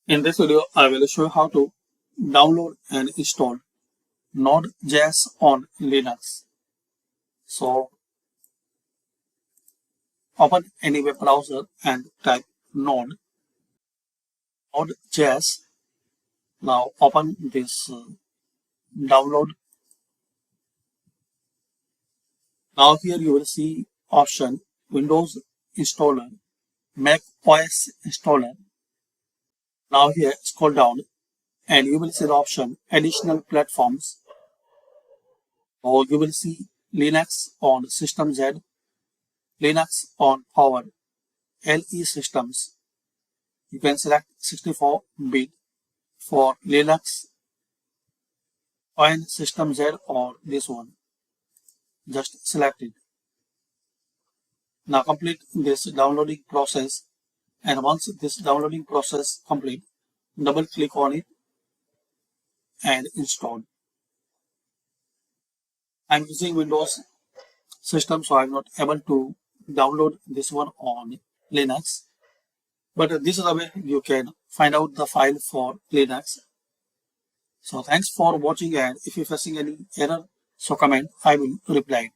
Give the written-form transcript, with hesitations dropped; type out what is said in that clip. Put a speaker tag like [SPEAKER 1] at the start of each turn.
[SPEAKER 1] In this video, I will show you how to download and install NodeJS on Linux. So, open any web browser and type Node.js. Now, open this download. Now, here you will see option Windows installer, Mac OS installer. Now, here scroll down and you will see the option additional platforms, or you will see Linux on System Z, Linux on Power LE systems. You can select 64-bit for Linux on System Z or this one. Just select it. Now complete this downloading process, and once this downloading process complete, double click on it and install. I'm using Windows system, so I'm not able to download this one on Linux. But this is the way you can find out the file for Linux. So thanks for watching, and if you're facing any error, so comment, I will reply.